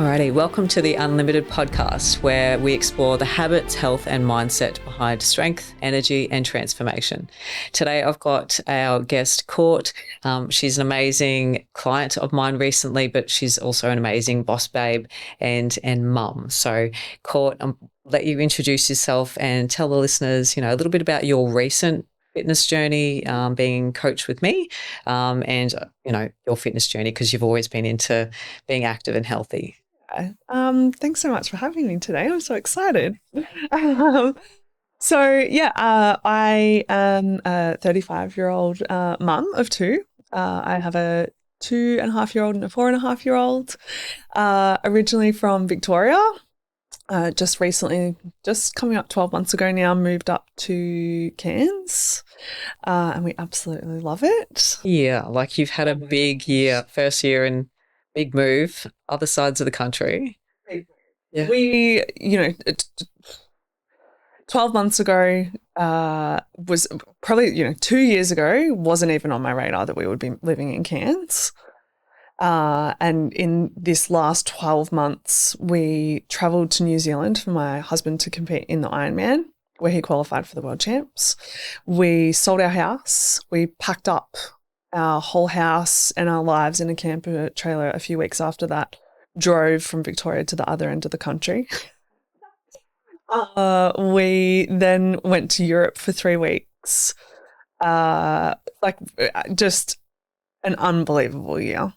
Alrighty, welcome to the Unlimited podcast, where we explore the habits, health, and mindset behind strength, energy, and transformation. Today, I've got our guest, Court. She's an amazing client of mine recently, but she's also an amazing boss babe and mum. So, Court, I'll let you introduce yourself and tell the listeners, a little bit about your recent fitness journey, being coached with me, and your fitness journey, because you've always been into being active and healthy. Thanks so much for having me today. I'm so excited. I am a 35-year-old mum of two. I have a 2.5-year-old and a 4.5-year-old. Originally from Victoria. Just coming up 12 months ago now, moved up to Cairns, and we absolutely love it. Yeah, like you've had a big year, first year and big move, other sides of the country. Yeah. We, 12 months ago was probably, 2 years ago, wasn't even on my radar that we would be living in Cairns. And in this last 12 months, we travelled to New Zealand for my husband to compete in the Ironman, where he qualified for the World Champs. We sold our house. We packed up our whole house and our lives in a camper trailer a few weeks after that, drove from Victoria to the other end of the country. We then went to Europe for 3 weeks. Just an unbelievable year.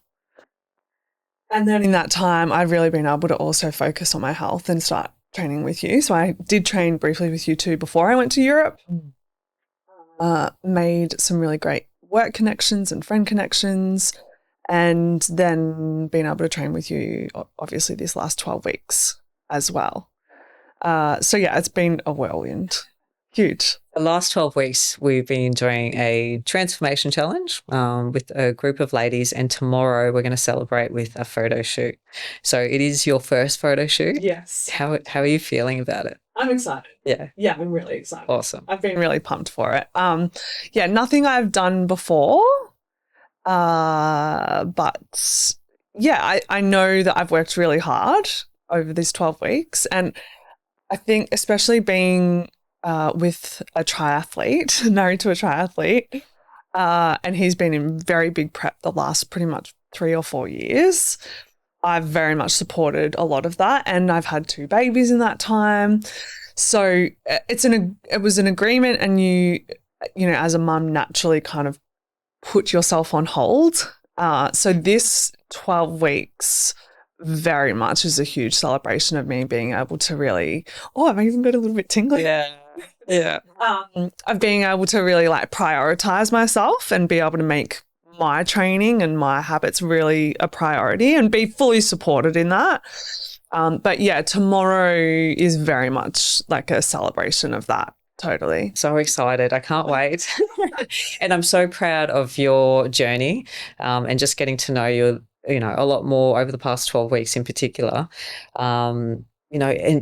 And then in that time, I've really been able to also focus on my health and start training with you. So I did train briefly with you too before I went to Europe. Made some really great work connections and friend connections, and then being able to train with you obviously this last 12 weeks as well. It's been a whirlwind. Huge. The last 12 weeks, we've been doing a transformation challenge with a group of ladies, and tomorrow we're going to celebrate with a photo shoot. So it is your first photo shoot? Yes. How are you feeling about it? I'm excited. Yeah. Yeah, I'm really excited. Awesome. I've been really pumped for it. Nothing I've done before. I know that I've worked really hard over these 12 weeks. And I think especially being with a triathlete, married to a triathlete, and he's been in very big prep the last pretty much 3 or 4 years. I've very much supported a lot of that, and I've had 2 babies in that time. So it was an agreement, and you as a mum naturally kind of put yourself on hold. So this 12 weeks very much is a huge celebration of me being able to really, I've even got a little bit tingly. Yeah. Of being able to really prioritize myself and be able to make my training and my habits really a priority and be fully supported in that. Tomorrow is very much like a celebration of that. Totally. So excited. I can't wait. And I'm so proud of your journey, and just getting to know you, a lot more over the past 12 weeks in particular. And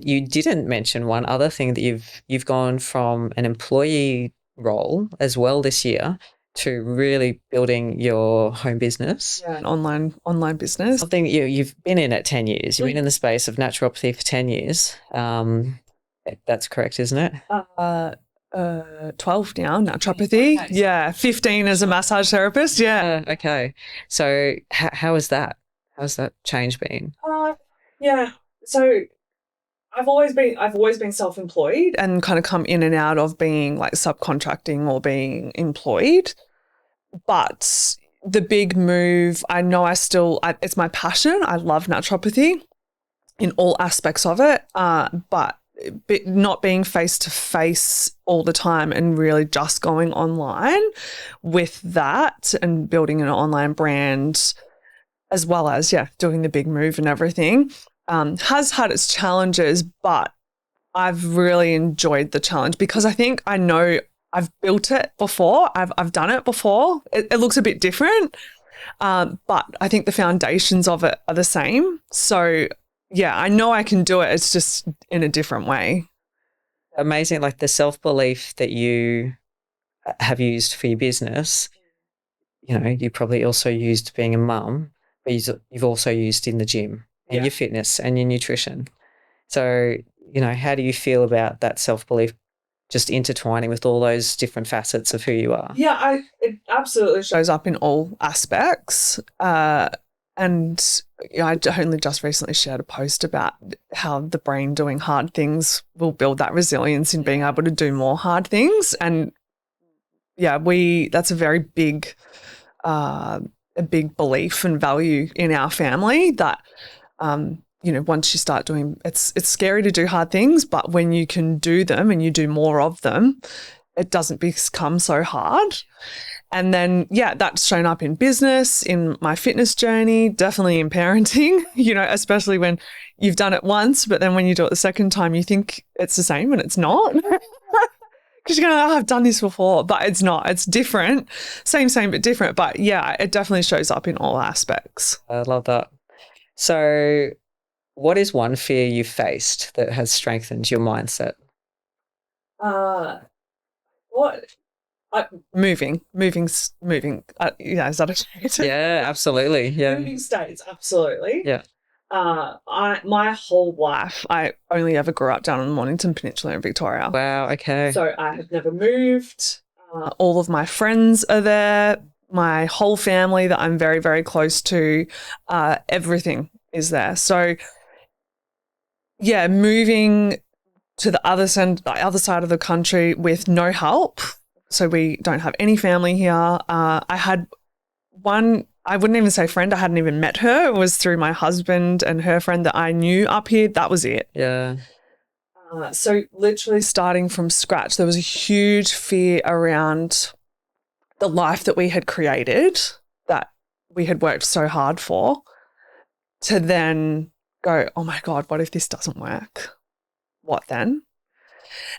you didn't mention one other thing, that you've gone from an employee role as well this year to really building your home business. Yeah, an online business. Something you've been in at 10 years. You've been in the space of naturopathy for 10 years. That's correct, isn't it? 12 now, naturopathy. Okay. Yeah, 15 as a massage therapist. Yeah. Okay. So how is that? How's that change been? So I've always been self-employed and kind of come in and out of being like subcontracting or being employed. But the big move, I know it's my passion. I love naturopathy in all aspects of it. But not being face-to-face all the time and really just going online with that and building an online brand, as well as, doing the big move and everything, has had its challenges, but I've really enjoyed the challenge because I think I know I've built it before. I've done it before. It looks a bit different, but I think the foundations of it are the same. So I know I can do it. It's just in a different way. Amazing, like the self-belief that you have used for your business, you probably also used being a mum, but you've also used in the gym. and your fitness and your nutrition. So, how do you feel about that self-belief just intertwining with all those different facets of who you are? Yeah, it absolutely shows up in all aspects. And I only just recently shared a post about how the brain doing hard things will build that resilience in being able to do more hard things. And yeah, that's a very big, a big belief and value in our family that, once you start doing, it's scary to do hard things, but when you can do them and you do more of them, it doesn't become so hard. And then, that's shown up in business, in my fitness journey, definitely in parenting, especially when you've done it once, but then when you do it the second time, you think it's the same and it's not. Because you're going, I've done this before, but it's not. It's different. Same, but different. But yeah, it definitely shows up in all aspects. I love that. So what is one fear you've faced that has strengthened your mindset? What? Moving. Is that okay? Yeah, absolutely. Yeah. Moving states, absolutely. Yeah. My whole life, I only ever grew up down on the Mornington Peninsula in Victoria. Wow, okay. So I have never moved. All of my friends are there. My whole family that I'm very, very close to, everything is there. So, moving to the other side of the country with no help. So we don't have any family here. I had one, I wouldn't even say friend. I hadn't even met her. It was through my husband and her friend that I knew up here. That was it. Yeah. So literally starting from scratch, there was a huge fear around the life that we had created, that we had worked so hard for, to then go, oh my God, what if this doesn't work? What then?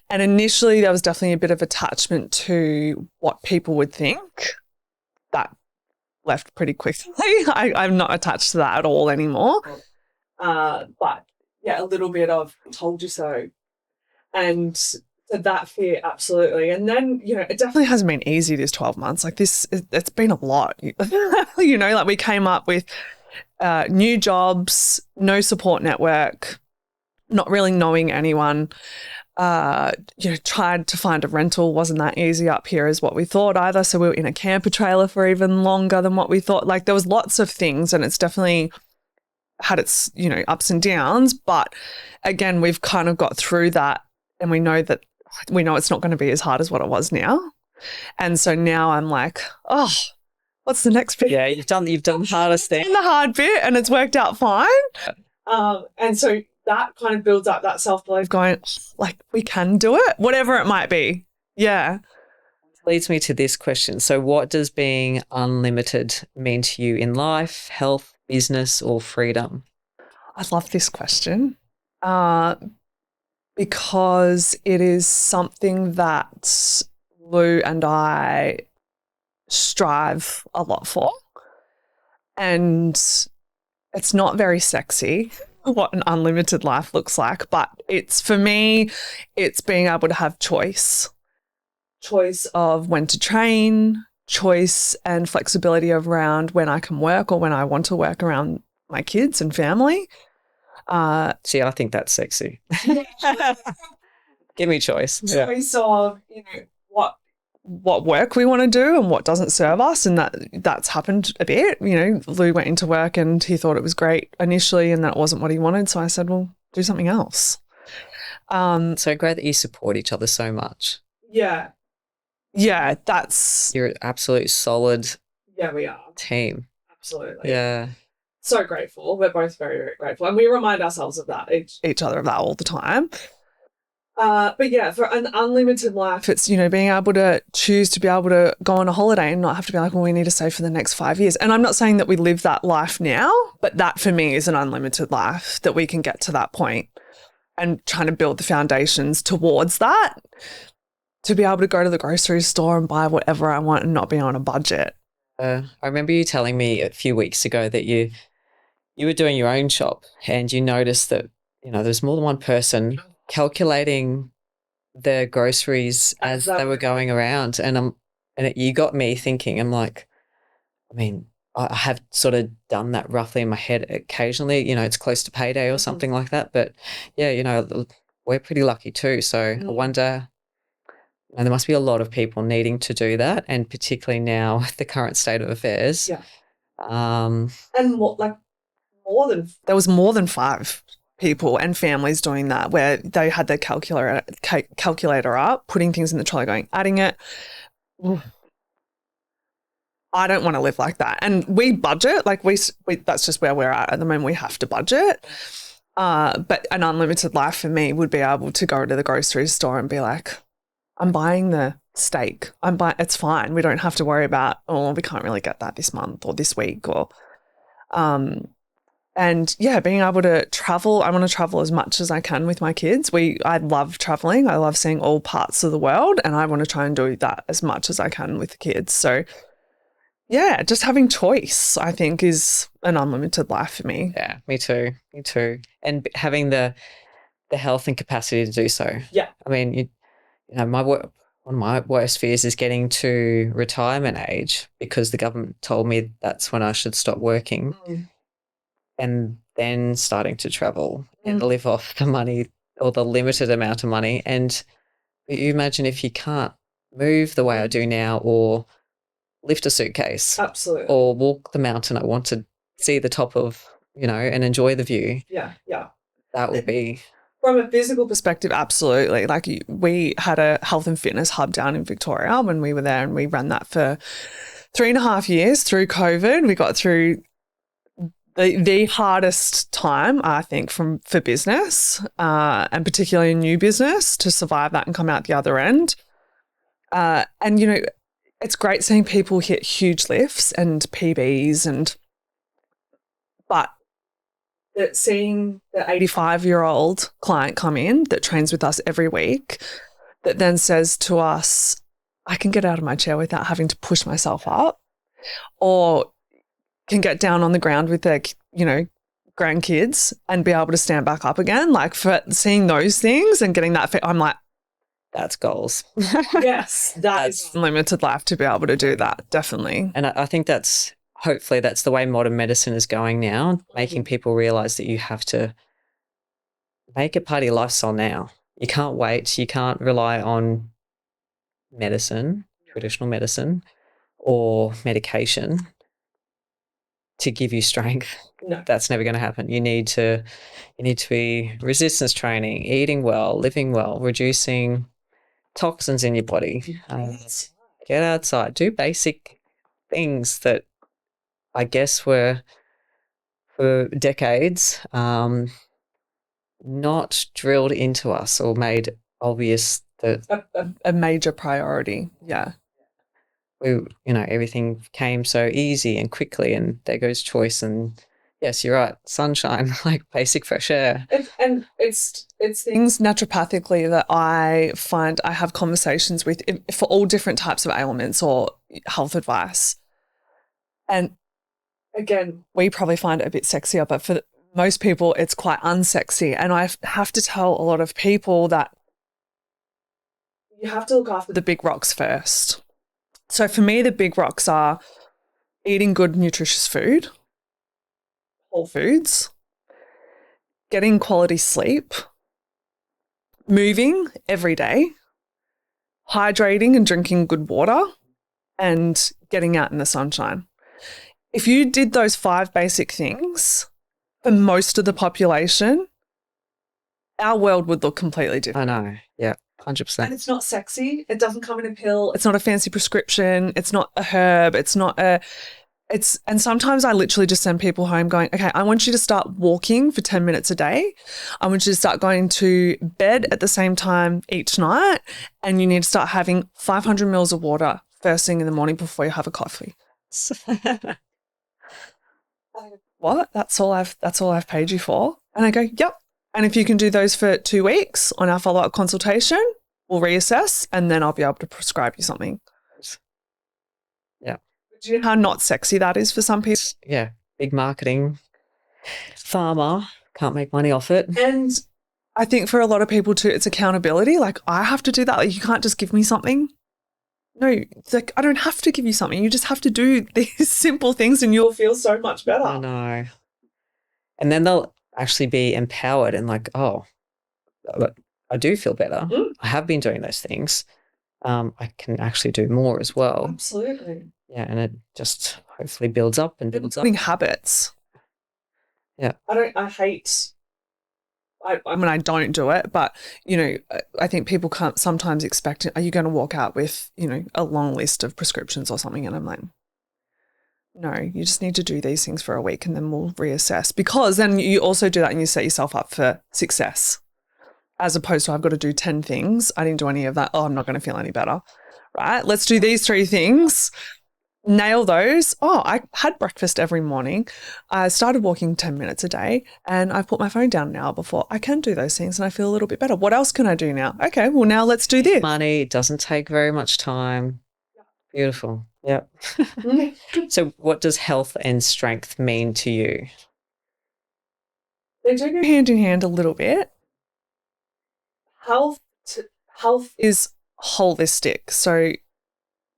And initially there was definitely a bit of attachment to what people would think. That left pretty quickly. I'm not attached to that at all anymore. But yeah, a little bit of told you so. And so that fear, absolutely. And then, it definitely hasn't been easy this 12 months. Like this, it's been a lot. Like we came up with new jobs, no support network, not really knowing anyone. Tried to find a rental, wasn't that easy up here as what we thought either. So we were in a camper trailer for even longer than what we thought. Like there was lots of things, and it's definitely had its, ups and downs. But again, we've kind of got through that, and we know it's not going to be as hard as what it was now. And so now I'm like, oh, what's the next bit? Yeah, you've done the hardest thing. In the hard bit, and it's worked out fine. And so that kind of builds up that self-belief going, like, we can do it, whatever it might be. Yeah. Leads me to this question. So what does being unlimited mean to you in life, health, business, or freedom? I love this question because it is something that Lou and I strive a lot for. And it's not very sexy what an unlimited life looks like, but for me, it's being able to have choice of when to train, choice and flexibility around when I can work or when I want to work around my kids and family. See, I think that's sexy. Give me choice. Choice of, what work we want to do and what doesn't serve us, and that's happened a bit. Lou went into work and he thought it was great initially, and that wasn't what he wanted. So I said, well, do something else. So great that you support each other so much. Yeah, that's you're an absolute solid. Yeah, we are team. Absolutely. Yeah. So grateful. We're both very, very grateful, and we remind ourselves of that, each other of that all the time. But yeah, for an unlimited life, it's, being able to choose to be able to go on a holiday and not have to be like, well, we need to save for the next 5 years. And I'm not saying that we live that life now, but that for me is an unlimited life, that we can get to that point and trying to build the foundations towards that, to be able to go to the grocery store and buy whatever I want and not be on a budget. I remember you telling me a few weeks ago that you were doing your own shop and you noticed that, there's more than one person calculating the groceries as they were going around. And you got me thinking, I'm like, I mean, I have sort of done that roughly in my head occasionally. It's close to payday or something like that. But yeah, we're pretty lucky too. So I wonder, and there must be a lot of people needing to do that, and particularly now with the current state of affairs. Yeah. Um, And there was more than 5 people and families doing that, where they had their calculator up, putting things in the trolley, going, adding it. I don't want to live like that. And we budget, like we that's just where we're at the moment. We have to budget. But an unlimited life for me would be able to go to the grocery store and be like, I'm buying the steak. It's fine. We don't have to worry about, we can't really get that this month or this week or, and yeah, being able to travel. I want to travel as much as I can with my kids. I love traveling. I love seeing all parts of the world, and I want to try and do that as much as I can with the kids. So yeah, just having choice, I think, is an unlimited life for me. Yeah, me too. Me too. And having the health and capacity to do so. Yeah. I mean, one of my worst fears is getting to retirement age, because the government told me that's when I should stop working, and then starting to travel and live off the money, or the limited amount of money. And you imagine if you can't move the way I do now, or lift a suitcase, absolutely, or walk the mountain I want to see the top of, and enjoy the view. Yeah. That would be... From a physical perspective, absolutely. Like, we had a health and fitness hub down in Victoria when we were there, and we ran that for 3.5 years through COVID. We got through the hardest time, I think, for business, and particularly new business, to survive that and come out the other end. And, it's great seeing people hit huge lifts and PBs, but seeing the 85-year-old client come in that trains with us every week, that then says to us, I can get out of my chair without having to push myself up, or can get down on the ground with their, grandkids and be able to stand back up again. Like, for seeing those things and getting that fit, I'm like, that's goals. Yes, that's limited life to be able to do that, definitely. And I think hopefully that's the way modern medicine is going now, making people realise that you have to make it part of your lifestyle now. You can't wait. You can't rely on medicine, traditional medicine, or medication to give you strength. No. That's never going to happen. You need to be resistance training, eating well, living well, reducing toxins in your body. Get outside, do basic things that I guess were for decades not drilled into us or made obvious that a major priority. Yeah. Everything came so easy and quickly, and there goes choice. And yes, you're right, sunshine, like basic fresh air. And it's things naturopathically that I find I have conversations with for all different types of ailments or health advice. And again, we probably find it a bit sexier, but for most people, it's quite unsexy. And I have to tell a lot of people that you have to look after the big rocks first. So for me, the big rocks are eating good, nutritious food, whole foods, getting quality sleep, moving every day, hydrating and drinking good water, and getting out in the sunshine. If you did those 5 basic things for most of the population, our world would look completely different. I know. Yeah. 100%. And it's not sexy. It doesn't come in a pill. It's not a fancy prescription. It's not a herb. And sometimes I literally just send people home going, okay, I want you to start walking for 10 minutes a day. I want you to start going to bed at the same time each night. And you need to start having 500 mils of water first thing in the morning before you have a coffee. What? That's all I've paid you for? And I go, yep. And if you can do those for 2 weeks on our follow-up consultation, we'll reassess, and then I'll be able to prescribe you something. Yeah. Do you know how not sexy that is for some people? Yeah. Big marketing. Pharma. Can't make money off it. And I think for a lot of people too, it's accountability. Like, I have to do that. Like, you can't just give me something. no, it's like, I don't have to give you something. You just have to do these simple things and you'll feel so much better. I know. And then they'll actually be empowered and like, oh, look, I do feel better. I have been doing those things. I can actually do more as well. Absolutely. Yeah, and it just hopefully builds up and builds up. Building habits. Yeah. I mean, I don't do it, but, you know, I think people can't sometimes expect, are you going to walk out with, you know, a long list of prescriptions or something? And I'm like, no, you just need to do these things for a week and then we'll reassess, because then you also do that and you set yourself up for success, as opposed to I've got to do 10 things. I didn't do any of that. Oh, I'm not going to feel any better. Right? Let's do these 3 things. Nail those. Oh, I had breakfast every morning. I started walking 10 minutes a day and I've put my phone down an hour before. I can do those things and I feel a little bit better. What else can I do now? Okay, well, now let's do this. Money, it doesn't take very much time. Beautiful. Yeah. So what does health and strength mean to you? They do go hand in hand a little bit. Health is holistic. So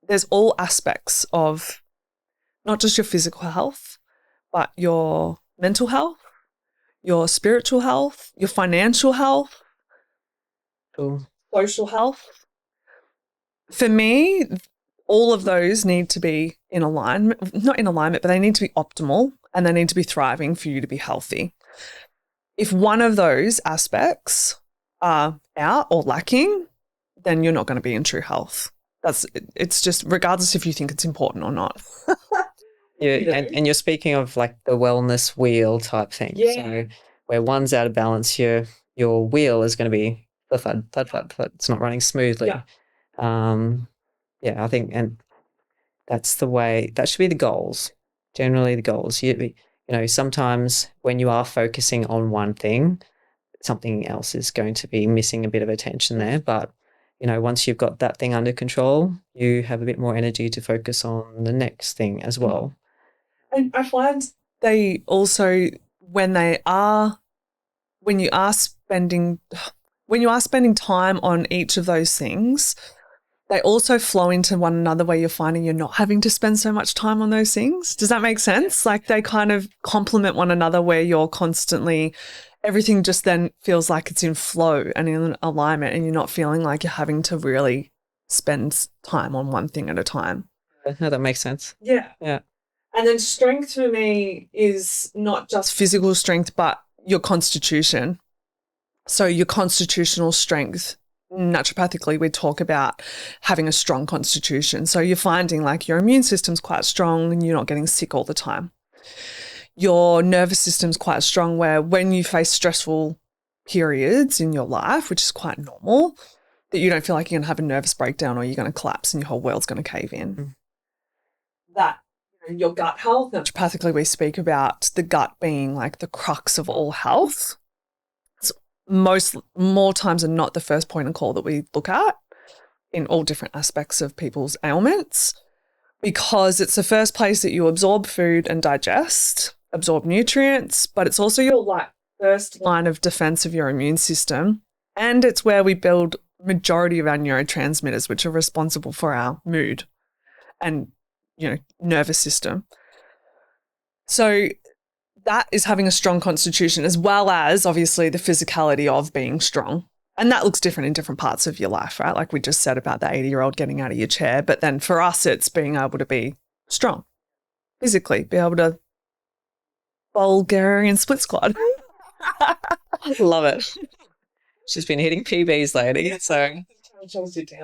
there's all aspects of not just your physical health, but your mental health, your spiritual health, your financial health, social health. For me, all of those need to be in alignment, not in alignment, but they need to be optimal and they need to be thriving for you to be healthy. If one of those aspects are out or lacking, then you're not going to be in true health. It's just regardless if you think it's important or not. Yeah, and you're speaking of like the wellness wheel type thing. Yeah. So where one's out of balance, your wheel is going to be thud, thud, thud, thud. It's not running smoothly. Yeah, I think, and that's the way, that should be the goals. Generally the goals. You know, sometimes when you are focusing on one thing, something else is going to be missing a bit of attention there. But, you know, once you've got that thing under control, you have a bit more energy to focus on the next thing as well. And I find they also, when you are spending time on each of those things, they also flow into one another where you're finding you're not having to spend so much time on those things. Does that make sense? Like they kind of complement one another where you're constantly, everything just then feels like it's in flow and in alignment and you're not feeling like you're having to really spend time on one thing at a time. No, that makes sense. Yeah. Yeah. And then strength for me is not just physical strength, but your constitution. So your constitutional strength, naturopathically, we talk about having a strong constitution. So you're finding like your immune system's quite strong and you're not getting sick all the time. Your nervous system's quite strong where when you face stressful periods in your life, which is quite normal, that you don't feel like you're going to have a nervous breakdown or you're going to collapse and your whole world's going to cave in. That your gut health. Naturopathically, we speak about the gut being like the crux of all health. It's more times than not the first point of call that we look at in all different aspects of people's ailments, because it's the first place that you absorb food and digest, absorb nutrients, but it's also your first line of defense of your immune system. And it's where we build majority of our neurotransmitters, which are responsible for our mood and, nervous system. So that is having a strong constitution, as well as obviously the physicality of being strong. And that looks different in different parts of your life, right? Like we just said about the 80-year-old getting out of your chair. But then for us, it's being able to be strong physically, be able to Bulgarian split squat. Love it. She's been hitting PBs lately, so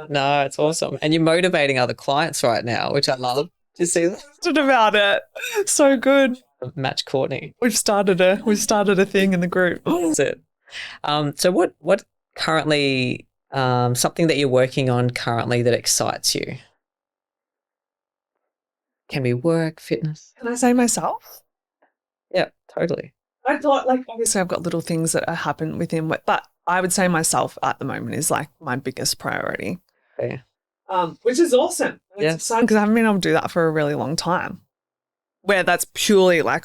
no, it's awesome. And you're motivating other clients right now, which I love. Do you see that? About it. So good. Match Courtney. We've started a thing in the group. That's it. So what currently, something that you're working on currently that excites you? Can be work, fitness? Can I say myself? Yeah, totally. I thought, obviously I've got little things that happen within, but I would say myself at the moment is my biggest priority. Yeah. Which is awesome. Yeah. It's exciting because I haven't been able to do that for a really long time, where that's purely I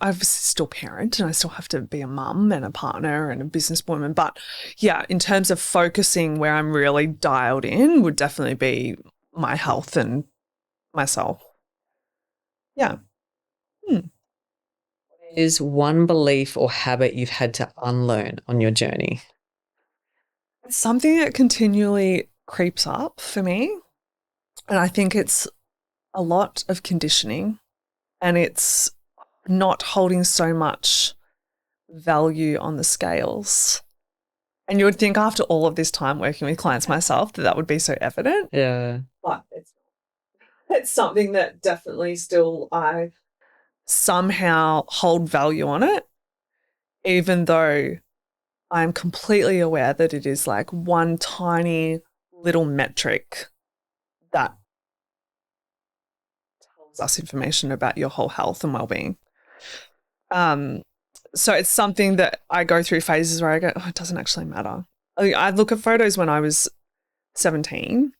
I still parent and I still have to be a mum and a partner and a businesswoman. But yeah, in terms of focusing where I'm really dialed in would definitely be my health and myself. Yeah. Is one belief or habit you've had to unlearn on your journey? It's something that continually creeps up for me. And I think it's a lot of conditioning, and it's not holding so much value on the scales. And you would think after all of this time working with clients myself that would be so evident. Yeah. But it's something that definitely still I somehow hold value on it, even though I'm completely aware that it is like one tiny little metric that tells us information about your whole health and well-being. So it's something that I go through phases where I go, oh, it doesn't actually matter. I look at photos when I was 17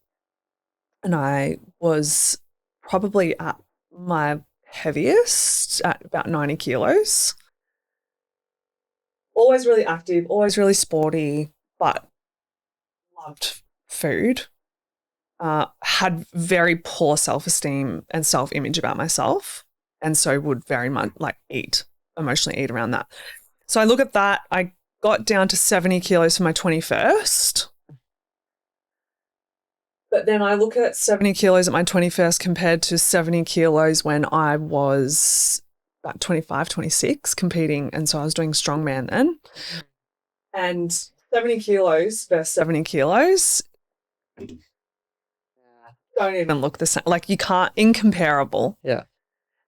and I was probably at my heaviest at about 90 kilos. Always really active, always really sporty, but loved food. Had very poor self-esteem and self-image about myself, and so would very much like emotionally eat around that. So I look at that. I got down to 70 kilos for my 21st. But then I look at 70 kilos at my 21st compared to 70 kilos when I was about 25, 26 competing. And so I was doing strongman then. And 70 kilos versus 70 kilos don't even look the same. Like you can't, incomparable. Yeah.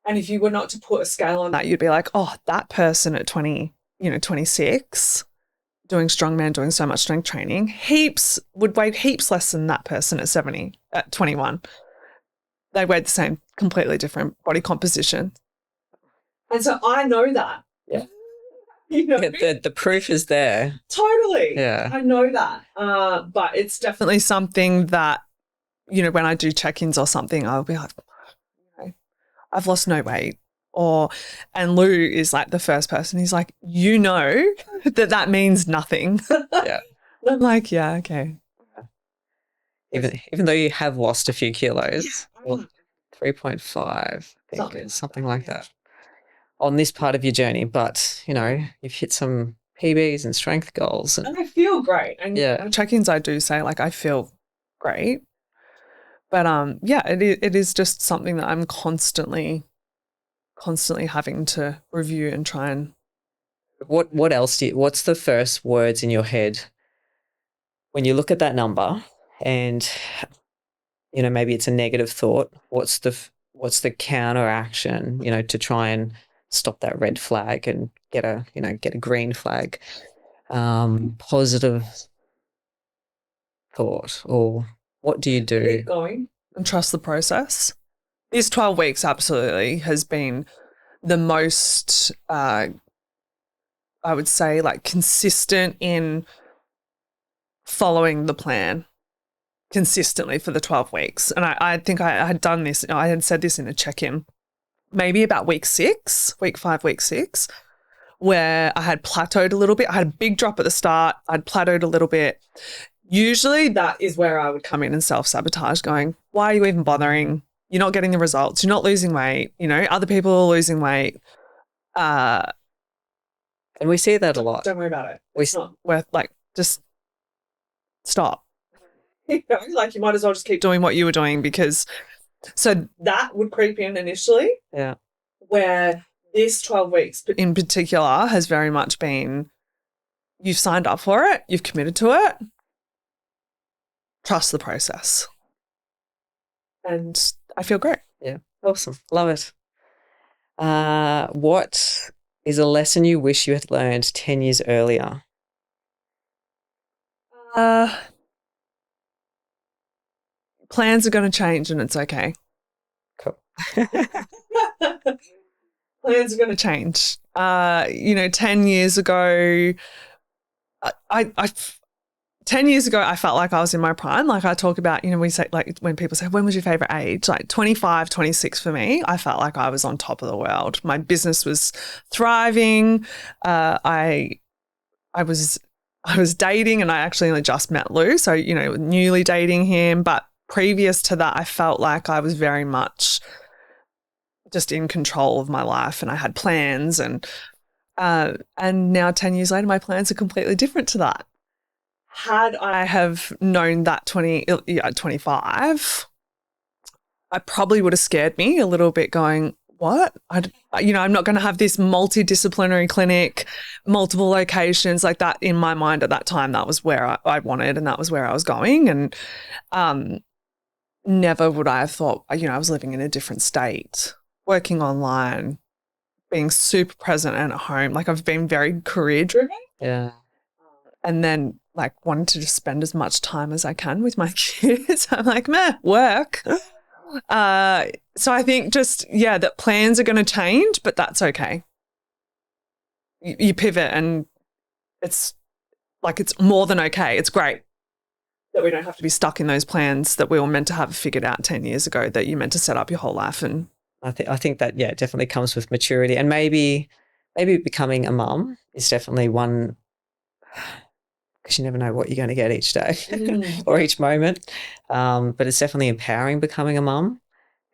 And if you were not to put a scale on that, you'd be like, oh, that person at 26, doing strongman, doing so much strength training, would weigh heaps less than that person at 70, at 21. They weighed the same, completely different body composition. And so I know that. Yeah. Yeah, the proof is there. Totally. Yeah. I know that. But it's definitely something that, when I do check-ins or something, I'll be like, I've lost no weight. And Lou is like the first person. He's like, that means nothing. Yeah. I'm like, yeah, okay. Even though you have lost a few kilos, well, 3.5, I think, something like that, on this part of your journey. But, you've hit some PBs and strength goals. And I feel great. And check-ins, I do say, like, I feel great. But, it is just something that I'm constantly having to review and try and. What else what's the first words in your head when you look at that number and, maybe it's a negative thought? What's the counteraction, to try and stop that red flag and get a green flag? Positive thought, or what do you do? Keep going and trust the process. These 12 weeks absolutely has been the most, I would say, like consistent in following the plan consistently for the 12 weeks. And I think I had done this, I had said this in a check-in, maybe about week 5, week 6, where I had plateaued a little bit. I had a big drop at the start. I'd plateaued a little bit. Usually that is where I would come in and self-sabotage, going, why are you even bothering? You're not getting the results. You're not losing weight. Other people are losing weight. And we see that a lot. Don't worry about it. It's not worth, just stop. Like you might as well just keep doing what you were doing, because so that would creep in initially. Yeah. Where this 12 weeks in particular has very much been, you've signed up for it, you've committed to it, trust the process. And I feel great. Yeah. Awesome. Love it. What is a lesson you wish you had learned 10 years earlier? Plans are going to change and it's okay. Cool. Plans are going to change. 10 years ago, I 10 years ago, I felt like I was in my prime. Like I talk about, we say, like when people say, when was your favorite age? Like 25, 26 for me, I felt like I was on top of the world. My business was thriving. I was dating, and I actually only just met Lou. So, newly dating him. But previous to that, I felt like I was very much just in control of my life, and I had plans, and now 10 years later, my plans are completely different to that. Had I have known that 25, I probably would have scared me a little bit going, what? I'm not going to have this multidisciplinary clinic, multiple locations like that in my mind at that time. That was where I wanted, and that was where I was going. And never would I have thought, I was living in a different state, working online, being super present and at home. Like I've been very career driven. Yeah. And then like wanting to just spend as much time as I can with my kids. I'm like, meh, work. So I think that plans are going to change, but that's okay. You pivot, and it's more than okay. It's great that we don't have to be stuck in those plans that we were meant to have figured out 10 years ago that you meant to set up your whole life. And I think that, yeah, definitely comes with maturity, and maybe becoming a mum is definitely one, because you never know what you're going to get each day or each moment. But it's definitely empowering becoming a mum,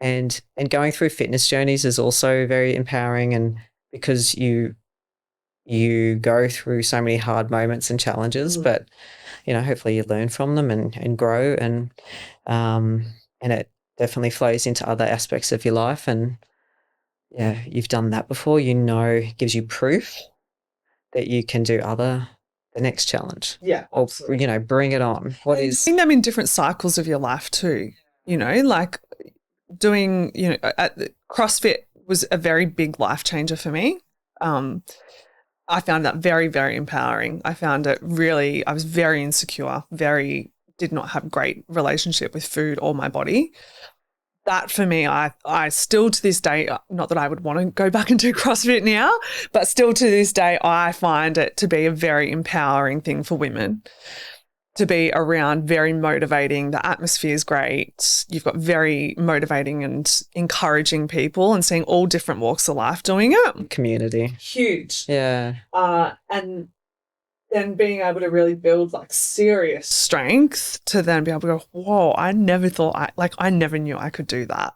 and going through fitness journeys is also very empowering, and because you go through so many hard moments and challenges, but hopefully you learn from them and grow, and it definitely flows into other aspects of your life. And yeah, you've done that before, gives you proof that you can do the next challenge. Yeah. Or, bring it on. Doing them in different cycles of your life too, like doing, CrossFit was a very big life changer for me. I found that very, very empowering. I found it really, I was very insecure, did not have great relationship with food or my body. That for me, I still to this day, not that I would want to go back and do CrossFit now, but still to this day, I find it to be a very empowering thing for women to be around, very motivating. The atmosphere is great. You've got very motivating and encouraging people, and seeing all different walks of life doing it. Community. Huge. Yeah. And then being able to really build like serious strength to then be able to go, whoa, I never knew I could do that.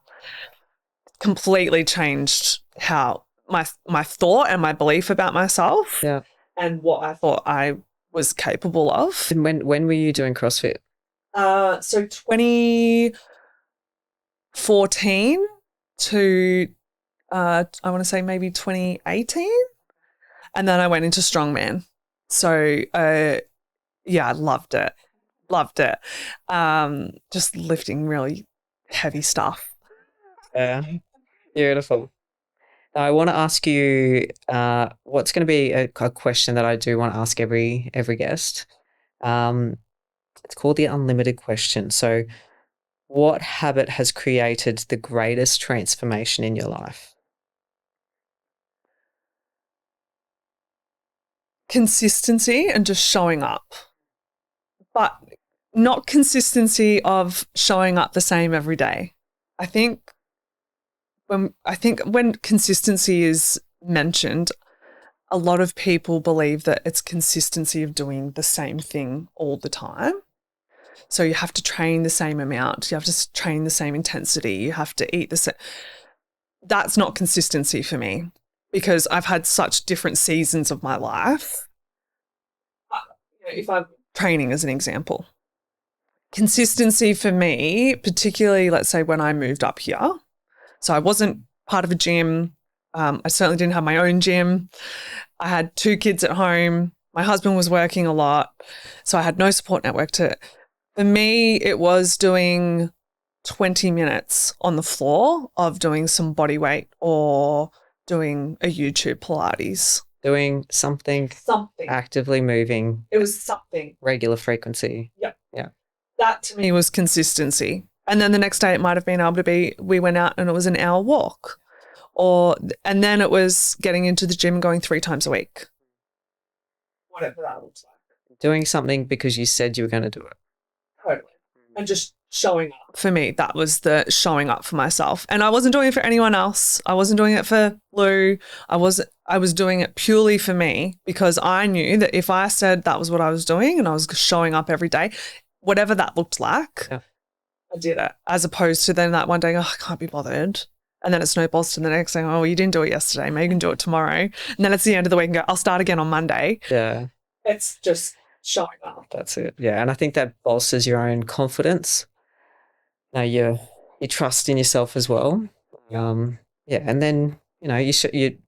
Completely changed how my thought and my belief about myself. Yeah. And what I thought I was capable of. And when were you doing CrossFit? So 2014 to I want to say maybe 2018. And then I went into strongman. So, I loved it. Just lifting really heavy stuff. Yeah, beautiful. Now, I want to ask you what's going to be a question that I do want to ask every guest. It's called the unlimited question. So, what habit has created the greatest transformation in your life? Consistency and just showing up, but not consistency of showing up the same every day. I think when consistency is mentioned, a lot of people believe that it's consistency of doing the same thing all the time. So you have to train the same amount, you have to train the same intensity, you have to eat the same. That's not consistency for me, because I've had such different seasons of my life. If I'm training as an example, consistency for me, particularly let's say when I moved up here, so I wasn't part of a gym. I certainly didn't have my own gym. I had 2 kids at home. My husband was working a lot, so I had no support network for me, it was doing 20 minutes on the floor of doing some body weight or doing a YouTube Pilates. Doing something. Actively moving. It was something. Regular frequency. Yep. Yeah. That to me was consistency. And then the next day it might have been able to be, we went out and it was an hour walk. And then it was getting into the gym and going 3 times a week. Whatever that looks like. doing something because you said you were going to do it. Totally. And just showing up. For me, that was the showing up for myself. And I wasn't doing it for anyone else. I wasn't doing it for Lou. I was doing it purely for me, because I knew that if I said that was what I was doing and I was showing up every day, whatever that looked like, I did it. As opposed to then that one day, oh, I can't be bothered. And then it snowballs to the next thing, oh, you didn't do it yesterday, maybe you can do it tomorrow. And then it's the end of the week and go, I'll start again on Monday. Yeah. It's just showing up. That's it. Yeah. And I think that bolsters your own confidence. Now you trust in yourself as well. Yeah. And then, you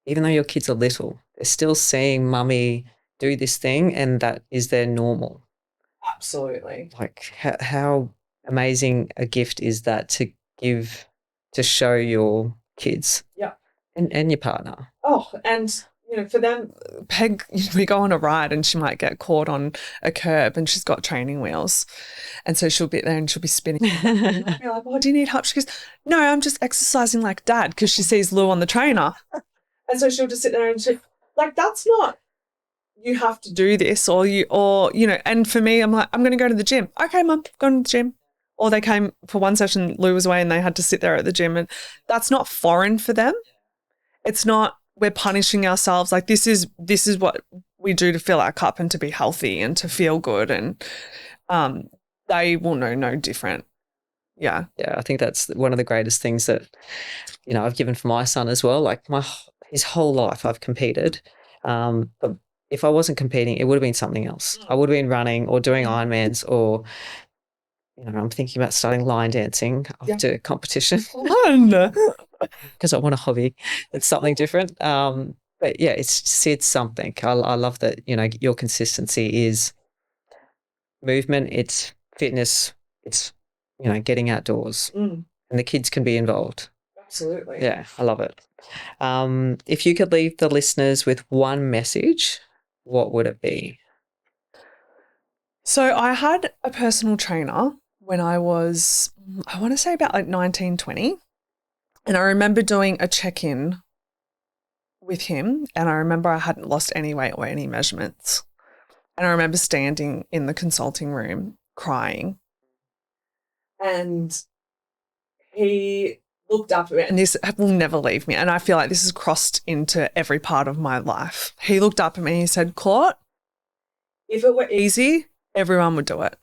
even though your kids are little, they're still seeing mummy do this thing, and that is their normal. Absolutely. Like how amazing a gift is that to give, to show your kids. Yeah. And your partner. Oh, and for them, Peg, we go on a ride and she might get caught on a curb and she's got training wheels. And so she'll be there and she'll be spinning. And I'll be like, oh, do you need help? She goes, no, I'm just exercising like Dad, because she sees Lou on the trainer. And so she'll just sit there and that's not, you have to do this and for me, I'm like, I'm going to go to the gym. Okay, Mum, going to the gym. Or they came for one session, Lou was away and they had to sit there at the gym, and that's not foreign for them. It's not, we're punishing ourselves. Like this is what we do to fill our cup and to be healthy and to feel good. And they will know no different. Yeah. Yeah, I think that's one of the greatest things that, I've given for my son as well. Like his whole life I've competed. But if I wasn't competing, it would have been something else. I would have been running or doing Ironmans, or, I'm thinking about starting line dancing after competition. Because I want a hobby. It's something different. But yeah, it's something. I love that, your consistency is movement, it's fitness, it's, getting outdoors, and the kids can be involved. Absolutely. Yeah, I love it. If you could leave the listeners with one message, what would it be? So I had a personal trainer when I was, I want to say about like 19, 20. And I remember doing a check-in with him, and I remember I hadn't lost any weight or any measurements. And I remember standing in the consulting room crying. And he looked up at me, and this will never leave me. And I feel like this has crossed into every part of my life. He looked up at me and he said, Court, if it were easy, everyone would do it.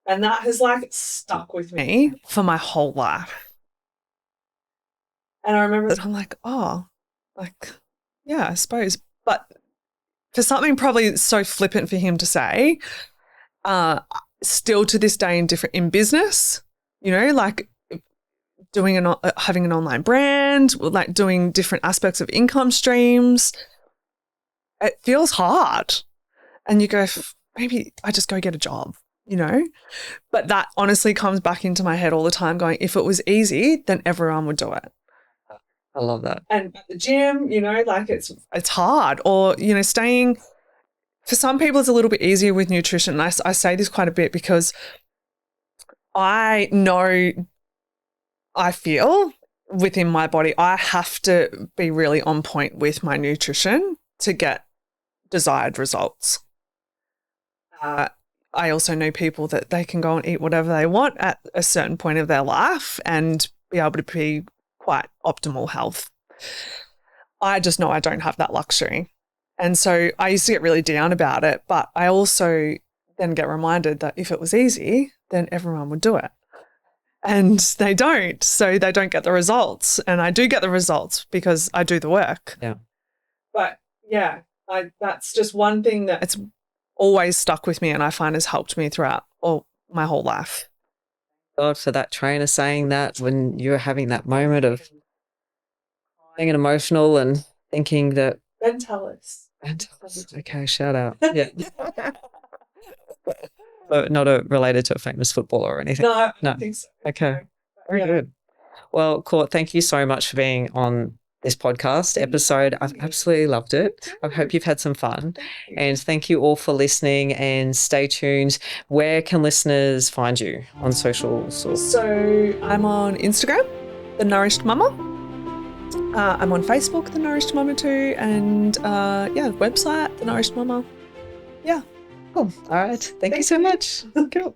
And that has stuck with me for my whole life. And I remember that I'm like, oh, yeah, I suppose. But for something probably so flippant for him to say, still to this day in business, having an online brand, doing different aspects of income streams, it feels hard. And you go, maybe I just go get a job, But that honestly comes back into my head all the time going, if it was easy, then everyone would do it. I love that. And at the gym, it's hard. Or, staying, for some people it's a little bit easier with nutrition. And I say this quite a bit because I know, I feel within my body, I have to be really on point with my nutrition to get desired results. I also know people that they can go and eat whatever they want at a certain point of their life and be able to be quite optimal health. I just know I don't have that luxury. And so I used to get really down about it, but I also then get reminded that if it was easy, then everyone would do it. And they don't. So they don't get the results. And I do get the results because I do the work. Yeah. But yeah, that's just one thing that it's always stuck with me and I find has helped me throughout my whole life. God for that trainer saying that when you're having that moment of being emotional and thinking that. Ben Tellis. Okay, shout out. Yeah. But not related to a famous footballer or anything. No, I don't think so. Okay. Very good. Well, Court, thank you so much for being on this podcast episode. I've absolutely loved it. I hope you've had some fun. And thank you all for listening, and stay tuned. Where can listeners find you on socials? So I'm on Instagram, The Nourished Mama. I'm on Facebook, The Nourished Mama too, and website, The Nourished Mama. Yeah. Cool. All right. Thank you so much. Cool.